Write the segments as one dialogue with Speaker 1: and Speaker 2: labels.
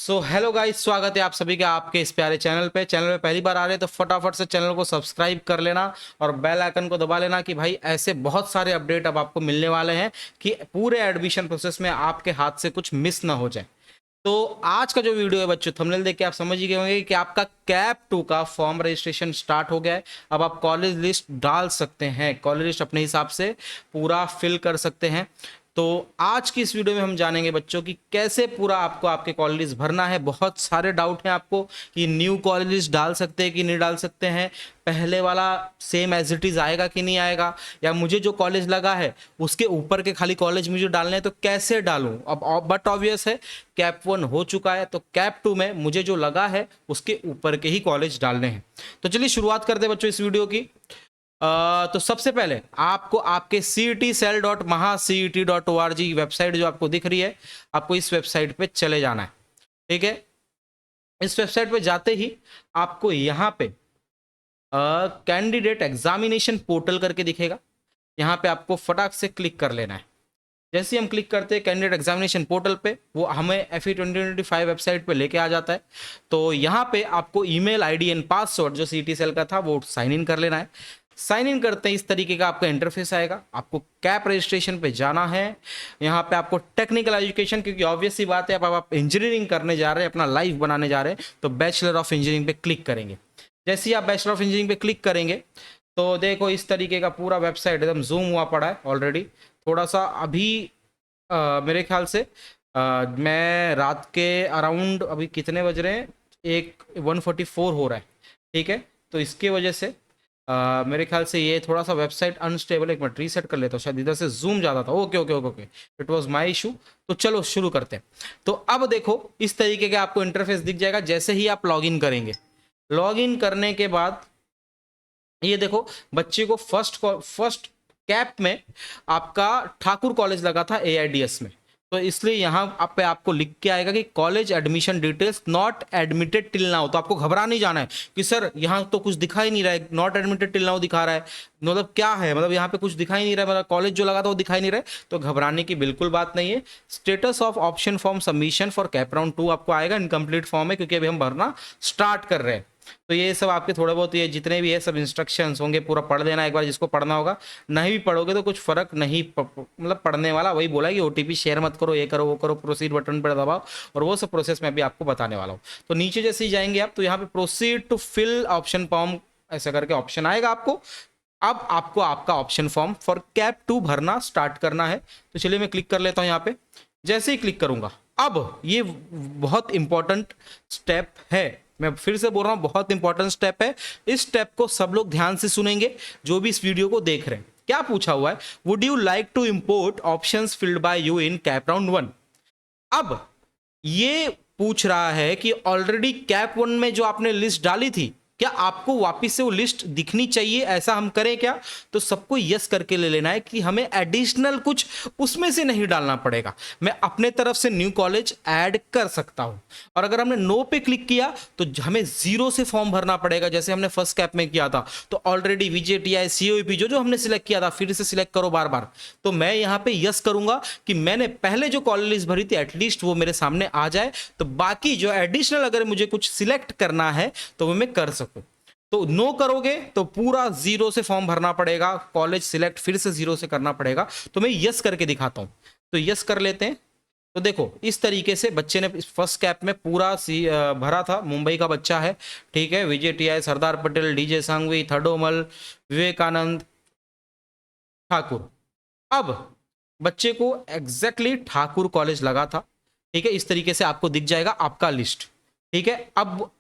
Speaker 1: So hello guys, स्वागत है आप सभी का आपके इस प्यारे चैनल पे पहली बार आ रहे हैं तो फटाफट से चैनल को सब्सक्राइब कर लेना और बेल आइकन को दबा लेना कि भाई ऐसे बहुत सारे अपडेट अब आपको मिलने वाले हैं कि पूरे एडमिशन प्रोसेस में आपके हाथ से कुछ मिस ना हो जाए। तो आज का जो वीडियो है बच्चों, थंबनेल देख के आप समझ ही गए होंगे कि आपका कैप 2 का फॉर्म रजिस्ट्रेशन स्टार्ट हो गया है। अब आप कॉलेज लिस्ट डाल सकते हैं, कॉलेज लिस्ट अपने हिसाब से पूरा फिल कर सकते हैं। तो आज की इस वीडियो में हम जानेंगे बच्चों कि कैसे पूरा आपको आपके कॉलेज लिस्ट भरना है। बहुत सारे डाउट हैं आपको कि न्यू कॉलेज लिस्ट डाल सकते हैं कि नहीं डाल सकते हैं, पहले वाला सेम एज इट इज आएगा कि नहीं आएगा, या मुझे जो कॉलेज लगा है उसके ऊपर के खाली कॉलेज मुझे डालने हैं तो कैसे डालूं। अब बट ऑब्वियस है, कैप 1 हो चुका है तो कैप 2 में मुझे जो लगा है उसके ऊपर के ही कॉलेज डालने हैं। तो चलिए शुरुआत करते हैं बच्चों इस वीडियो की। तो सबसे पहले आपको आपके cetcell.mahacet.org वेबसाइट जो आपको दिख रही है, आपको इस वेबसाइट पे चले जाना है। ठीक है, इस वेबसाइट पे जाते ही आपको यहाँ पे कैंडिडेट एग्जामिनेशन पोर्टल करके दिखेगा। यहाँ पे आपको फटाक से क्लिक कर लेना है। जैसे ही हम क्लिक करते हैं कैंडिडेट एग्जामिनेशन पोर्टल पे, वो हमें FE 2025 वेबसाइट पे लेके आ जाता है। तो यहाँ पे आपको ईमेल आईडी एंड पासवर्ड जो सीटी सेल का था वो साइन इन कर लेना है। साइन इन करते हैं इस तरीके का आपका इंटरफेस आएगा। आपको कैप रजिस्ट्रेशन पे जाना है। यहाँ पे आपको टेक्निकल एजुकेशन, क्योंकि ऑब्वियस सी बात है अब आप इंजीनियरिंग करने जा रहे हैं, अपना लाइफ बनाने जा रहे हैं, तो बैचलर ऑफ इंजीनियरिंग पे क्लिक करेंगे। जैसे ही आप बैचलर ऑफ इंजीनियरिंग पे क्लिक करेंगे तो देखो इस तरीके का पूरा वेबसाइट एकदम जूम हुआ पड़ा है ऑलरेडी। थोड़ा सा अभी मेरे ख्याल से मैं रात के अराउंड, अभी कितने बज रहे हैं, 1:44 हो रहा है। ठीक है, तो इसके वजह से मेरे ख्याल से ये थोड़ा सा वेबसाइट अनस्टेबल। एक मिनट रीसेट कर लेता हूँ, शायद इधर से जूम ज़्यादा था। Okay okay okay okay, it was my issue. तो चलो शुरू करते हैं। तो अब देखो इस तरीके का आपको इंटरफेस दिख जाएगा जैसे ही आप लॉगिन करेंगे। लॉगिन करने के बाद ये देखो बच्चे को फर्स्ट कैप में आपका ठाकुर कॉलेज लगा था AIDS में, तो इसलिए यहाँ पे आपको लिख के आएगा कि college admission details not admitted till now. तो आपको घबरा नहीं जाना है कि सर यहाँ तो कुछ दिखा ही नहीं रहा है, नॉट एडमिटेड टिल नाउ दिखा रहा है, मतलब क्या है, मतलब यहाँ पे कुछ दिखाई नहीं रहा है, मतलब कॉलेज जो लगा था वो दिखाई नहीं रहा है। तो घबराने की बिल्कुल बात नहीं है। Status of option form submission for cap round 2 आपको आएगा, इनकम्प्लीट फॉर्म है क्योंकि अभी हम भरना स्टार्ट कर रहे हैं। तो ये सब आपके थोड़े बहुत ये जितने भी है सब इंस्ट्रक्शंस होंगे, पूरा पढ़ लेना एक बार, जिसको पढ़ना होगा। नहीं भी पढ़ोगे तो कुछ फर्क नहीं मतलब पढ़ने वाला वही बोला कि OTP शेयर मत करो, ये करो वो करो, प्रोसीड बटन पर दबाओ, और वो सब प्रोसेस मैं भी आपको बताने वाला हूँ। तो नीचे जैसे ही जाएंगे आप तो यहाँ पे proceed to fill option form ऐसा करके ऑप्शन आएगा आपको। अब आपको आपका ऑप्शन फॉर्म फॉर कैप 2 भरना स्टार्ट करना है। तो चलिए मैं क्लिक कर लेता हूँ यहाँ पे। जैसे ही क्लिक करूंगा, अब ये बहुत इंपॉर्टेंट स्टेप है, मैं फिर से बोल रहा हूं बहुत इंपॉर्टेंट स्टेप है। इस स्टेप को सब लोग ध्यान से सुनेंगे जो भी इस वीडियो को देख रहे हैं। क्या पूछा हुआ है, would you like to import options filled by you in CAP round 1। अब ये पूछ रहा है कि ऑलरेडी कैप 1 में जो आपने लिस्ट डाली थी, क्या आपको वापस से वो लिस्ट दिखनी चाहिए, ऐसा हम करें क्या। तो सबको यस करके ले लेना है कि हमें एडिशनल कुछ उसमें से नहीं डालना पड़ेगा, मैं अपने तरफ से न्यू कॉलेज ऐड कर सकता हूं। और अगर हमने नो पे क्लिक किया तो हमें जीरो से फॉर्म भरना पड़ेगा, जैसे हमने फर्स्ट कैप में किया था। तो ऑलरेडी VJTI COEP जो जो हमने सिलेक्ट किया था फिर से सिलेक्ट करो बार बार। तो मैं यहां पे यस करूंगा कि मैंने पहले जो कॉलेज लिस्ट भरी थी एटलीस्ट वो मेरे सामने आ जाए, तो बाकी जो एडिशनल अगर मुझे कुछ सिलेक्ट करना है तो वो मैं कर सकूं। तो नो करोगे तो पूरा जीरो से फॉर्म भरना पड़ेगा, कॉलेज सिलेक्ट फिर से जीरो से करना पड़ेगा। तो मैं यस करके दिखाता हूं, तो यस कर लेते हैं। तो देखो इस तरीके से बच्चे ने फर्स्ट कैप में पूरा भरा था। मुंबई का बच्चा है, ठीक है, VJTI, सरदार पटेल, DJ सांघवी, थडोमल, विवेकानंद, ठाकुर। अब बच्चे को एग्जैक्टली ठाकुर कॉलेज लगा था। ठीक है, इस तरीके से आपको दिख जाएगा आपका लिस्ट। ठीक है, अब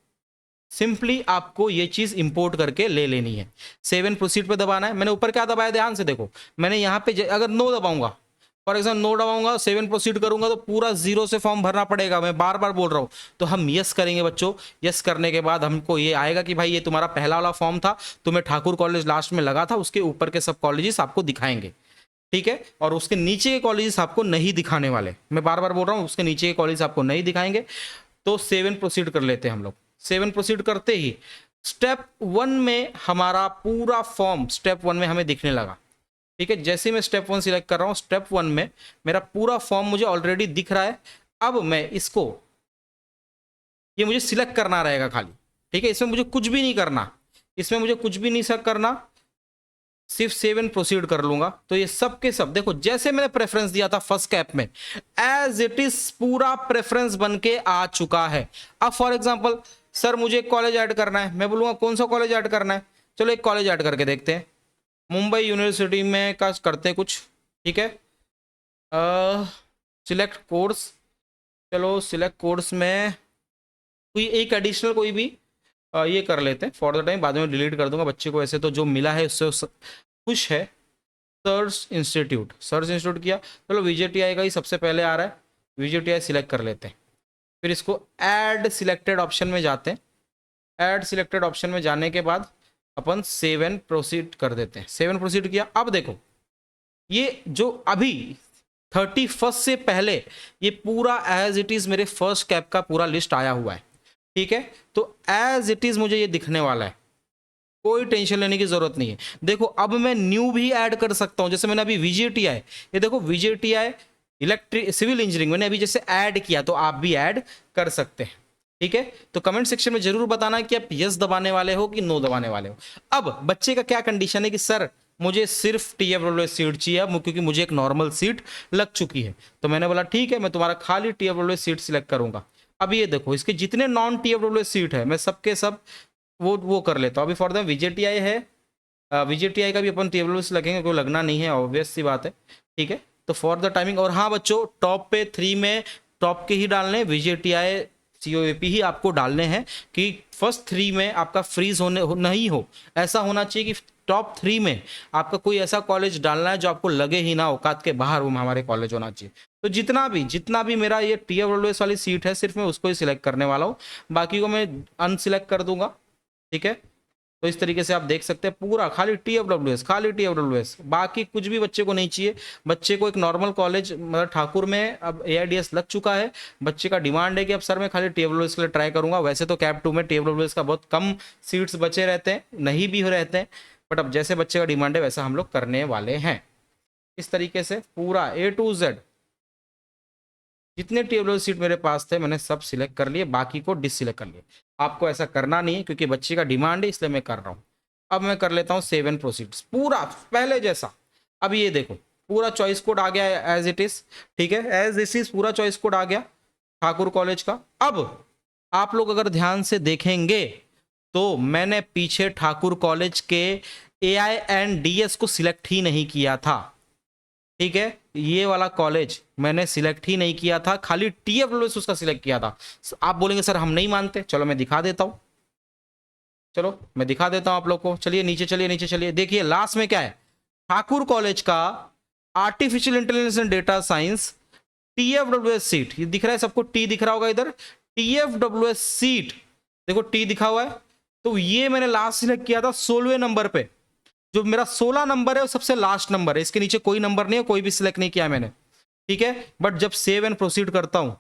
Speaker 1: सिंपली आपको ये चीज इंपोर्ट करके ले लेनी है। सेव एंड प्रोसीड पे दबाना है। मैंने ऊपर क्या दबाया ध्यान से देखो, मैंने यहाँ पे अगर नो दबाऊंगा, फॉर एग्जाम्पल नो दबाऊंगा, सेव एंड प्रोसीड करूंगा तो पूरा जीरो से फॉर्म भरना पड़ेगा, मैं बार बार बोल रहा हूं। तो हम यस करेंगे बच्चों। यस करने के बाद हमको ये आएगा कि भाई ये तुम्हारा पहला वाला फॉर्म था, तुम्हें ठाकुर कॉलेज लास्ट में लगा था, उसके ऊपर के सब कॉलेजेस आपको दिखाएंगे। ठीक है, और उसके नीचे के कॉलेजेस आपको नहीं दिखाने वाले, मैं बार बार बोल रहा हूँ, उसके नीचे के कॉलेज आपको नहीं दिखाएंगे। तो सेव एंड प्रोसीड कर लेते हैं हम लोग। सेव एंड प्रोसीड करते ही स्टेप 1 में हमारा पूरा फॉर्म स्टेप 1 में हमें दिखने लगा। ठीक है, जैसे ही मैं स्टेप 1 सिलेक्ट कर रहा हूं, स्टेप 1 में मेरा पूरा फॉर्म मुझे ऑलरेडी दिख रहा है। अब मैं इसको ये मुझे सिलेक्ट करना रहेगा खाली, ठीक है। इसमें मुझे कुछ भी नहीं करना, इसमें मुझे कुछ भी नहीं करना, सिर्फ सेव एंड प्रोसीड कर लूंगा। तो ये सब के सब देखो, जैसे मैंने प्रेफरेंस दिया था फर्स्ट कैप में, एज इट इज पूरा प्रेफरेंस बन के आ चुका है। अब फॉर एग्जांपल सर मुझे एक कॉलेज ऐड करना है, मैं बोलूंगा कौन सा कॉलेज ऐड करना है, चलो एक कॉलेज ऐड करके देखते हैं, मुंबई यूनिवर्सिटी में का करते हैं कुछ, ठीक है। सिलेक्ट कोर्स, चलो सिलेक्ट कोर्स में कोई एक एडिशनल कोई भी ये कर लेते हैं फॉर द टाइम, बाद में डिलीट कर दूंगा। बच्चे को ऐसे तो जो मिला है उससे खुश है। सर्च इंस्टीट्यूट, सर्च इंस्टीट्यूट किया, चलो VJTI का ही सबसे पहले आ रहा है, VJTI सिलेक्ट कर लेते हैं। फिर इसको ऐड सिलेक्टेड ऑप्शन में जाते हैं, ऐड सिलेक्टेड ऑप्शन में जाने के बाद अपन सेव एंड प्रोसीड कर देते हैं। सेव एंड प्रोसीड किया। अब देखो ये जो अभी 31 से पहले ये पूरा एज इट इज मेरे फर्स्ट कैप का पूरा लिस्ट आया हुआ है, ठीक है। तो एज इट इज मुझे ये दिखने वाला है, कोई टेंशन लेने की जरूरत नहीं है। देखो अब मैं न्यू भी ऐड कर सकता हूं, जैसे मैंने अभी VJTI, ये देखो VJTI इलेक्ट्रिक सिविल इंजीनियरिंग मैंने अभी जैसे ऐड किया, तो आप भी ऐड कर सकते हैं, ठीक है। तो कमेंट सेक्शन में जरूर बताना कि आप यस दबाने वाले हो कि नो दबाने वाले हो। अब बच्चे का क्या कंडीशन है कि सर मुझे सिर्फ TFWS सीट चाहिए अब, क्योंकि मुझे एक नॉर्मल सीट लग चुकी है। तो मैंने बोला ठीक है, मैं तुम्हारा खाली TFWS सीट सिलेक्ट करूंगा। अब ये देखो इसके जितने नॉन TFWS सीट है मैं सबके सब वो कर लेता हूँ। अभी फॉर द VJTI है, VJTI का भी अपन TFWS लगेंगे, कोई लगना नहीं है, ऑब्वियस सी बात है, ठीक है। तो फॉर द टाइमिंग, और हाँ बच्चों टॉप पे 3 में टॉप के ही डालने, VJTI COAP ही आपको डालने हैं कि फर्स्ट 3 में आपका फ्रीज नहीं हो। ऐसा होना चाहिए कि टॉप 3 में आपका कोई ऐसा कॉलेज डालना है जो आपको लगे ही ना औकात के बाहर वो हमारे कॉलेज होना चाहिए। तो जितना भी मेरा ये TFWS वाली सीट है सिर्फ मैं उसको ही सिलेक्ट करने वाला हूँ, बाकी को मैं अनसिलेक्ट कर दूंगा, ठीक है। तो इस तरीके से आप देख सकते हैं पूरा खाली TFWS, खाली TFWS, बाकी कुछ भी बच्चे को नहीं चाहिए। बच्चे को एक नॉर्मल कॉलेज मतलब ठाकुर में अब AIDS लग चुका है, बच्चे का डिमांड है कि अब सर मैं खाली TFWS के लिए ट्राई करूंगा। वैसे तो कैप 2 में TFWS का बहुत कम सीट्स बचे रहते हैं, नहीं भी रहते हैं, बट अब जैसे बच्चे का डिमांड है वैसा हम लोग करने वाले हैं। इस तरीके से पूरा A to Z जितने TFWS सीट मेरे पास थे मैंने सब सिलेक्ट कर लिए, बाकी को डिससिलेक्ट कर लिए। आपको ऐसा करना नहीं है क्योंकि बच्चे का डिमांड है इसलिए मैं कर रहा हूँ। अब मैं कर लेता हूँ सेव एंड प्रोसीड्स, पूरा पहले जैसा। अब ये देखो पूरा चॉइस कोड आ गया है एज इट इज, ठीक है, एज इट इज पूरा चॉइस कोड आ गया ठाकुर कॉलेज का। अब आप लोग अगर ध्यान से देखेंगे तो मैंने पीछे ठाकुर कॉलेज के AINDS को सिलेक्ट ही नहीं किया था, ठीक है। ये वाला कॉलेज मैंने सिलेक्ट ही नहीं किया था, खाली TFWS उसका सिलेक्ट किया था। आप बोलेंगे सर हम नहीं मानते, चलो मैं दिखा देता हूं, चलो मैं दिखा देता हूं आप लोग को। चलिए नीचे चलिए, नीचे चलिए, देखिए लास्ट में क्या है, ठाकुर कॉलेज का artificial intelligence and data science TFWS seat, ये दिख रहा है सबको, T दिख रहा होगा इधर, TFWS सीट देखो T दिखा हुआ है। तो ये मैंने लास्ट सिलेक्ट किया था 16वें नंबर पे, जो मेरा 16 नंबर है वो सबसे लास्ट नंबर है, इसके नीचे कोई नंबर नहीं है, कोई भी सिलेक्ट नहीं किया मैंने, ठीक है। बट जब सेव एंड प्रोसीड करता हूं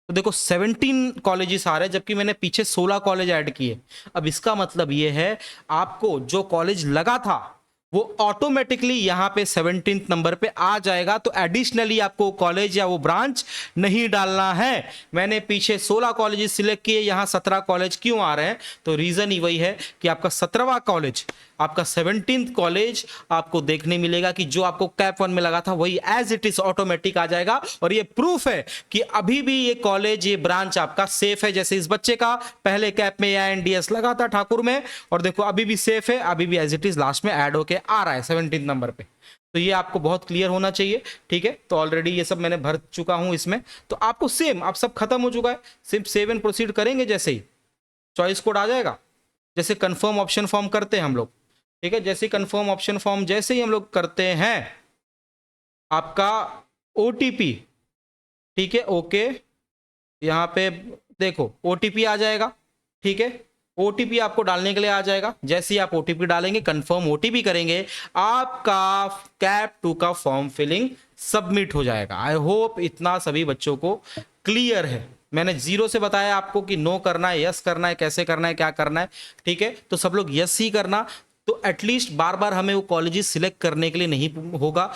Speaker 1: तो देखो 17 कॉलेजेस आ रहे हैं, जबकि मैंने पीछे 16 कॉलेज ऐड किए। अब इसका मतलब ये है आपको जो कॉलेज लगा था वो ऑटोमेटिकली यहां पे 17th नंबर पे आ जाएगा, तो एडिशनली आपको कॉलेज या वो ब्रांच नहीं डालना है। मैंने पीछे 16 कॉलेज सिलेक्ट किए, यहां 17 कॉलेज क्यों आ रहे हैं, तो रीजन ही वही है कि आपका 17वां कॉलेज, आपका 17th कॉलेज आपको देखने मिलेगा कि जो आपको कैप 1 में लगा था वही एज इट इज ऑटोमेटिक आ जाएगा। और ये प्रूफ है कि अभी भी ये कॉलेज, ये ब्रांच आपका सेफ है। जैसे इस बच्चे का पहले कैप में AINDS लगा था ठाकुर में, और देखो अभी भी सेफ है, अभी भी एज इट इज लास्ट में ऐड होके आ रहा है 17 नंबर पे। तो ये आपको बहुत क्लियर होना चाहिए, ठीक है। तो ऑलरेडी ये सब मैंने भर चुका हूं इसमें, तो आपको सेम आप सब खत्म हो चुका है, सिर्फ सेव एंड प्रोसीड करेंगे, जैसे ही चॉइस कोड आ जाएगा, जैसे कंफर्म ऑप्शन फॉर्म करते हैं हम लोग, ठीक है। जैसे कंफर्म ऑप्शन फॉर्म जैसे ही हम लोग करते हैं, आपका OTP, ठीक है, ओके, यहां पे देखो OTP आ जाएगा, ठीक है। OTP आपको डालने के लिए आ जाएगा, जैसे ही आप OTP डालेंगे, कंफर्म OTP करेंगे, आपका कैप 2 का फॉर्म फिलिंग सबमिट हो जाएगा। आई होप इतना सभी बच्चों को क्लियर है। मैंने 0 से बताया आपको कि नो करना है, यस करना है, कैसे करना है, क्या करना है, ठीक है। तो सब लोग यस ही करना, तो एटलीस्ट बार बार हमें वो कॉलेजेस सिलेक्ट करने के लिए नहीं होगा,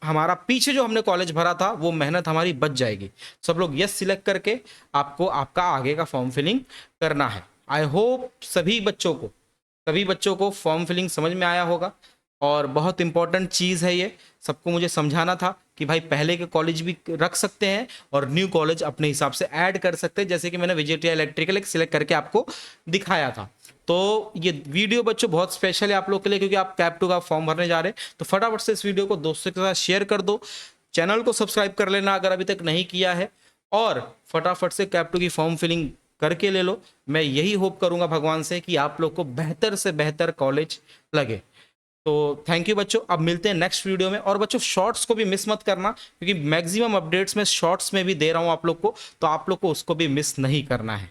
Speaker 1: हमारा पीछे जो हमने कॉलेज भरा था वो मेहनत हमारी बच जाएगी। सब लोग यस सिलेक्ट करके आपको आपका आगे का फॉर्म फिलिंग करना है। आई होप सभी बच्चों को फॉर्म फिलिंग समझ में आया होगा। और बहुत इंपॉर्टेंट चीज़ है ये, सबको मुझे समझाना था कि भाई पहले के कॉलेज भी रख सकते हैं और न्यू कॉलेज अपने हिसाब से ऐड कर सकते हैं, जैसे कि मैंने विजेटिया इलेक्ट्रिकल एक सिलेक्ट करके आपको दिखाया था। तो ये वीडियो बच्चों बहुत स्पेशल है आप लोग के लिए, क्योंकि आप कैप 2 का फॉर्म भरने जा रहे हैं। तो फटाफट से इस वीडियो को दोस्तों के साथ शेयर कर दो, चैनल को सब्सक्राइब कर लेना अगर अभी तक नहीं किया है, और फटाफट से कैप 2 की फॉर्म फिलिंग करके ले लो। मैं यही होप करूंगा भगवान से कि आप लोग को बेहतर से बेहतर कॉलेज लगे। तो थैंक यू बच्चों, अब मिलते हैं नेक्स्ट वीडियो में। और बच्चों शॉर्ट्स को भी मिस मत करना, क्योंकि मैक्सिमम अपडेट्स में शॉर्ट्स में भी दे रहा हूं आप लोग को, तो आप लोग को उसको भी मिस नहीं करना है।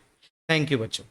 Speaker 1: थैंक यू बच्चों।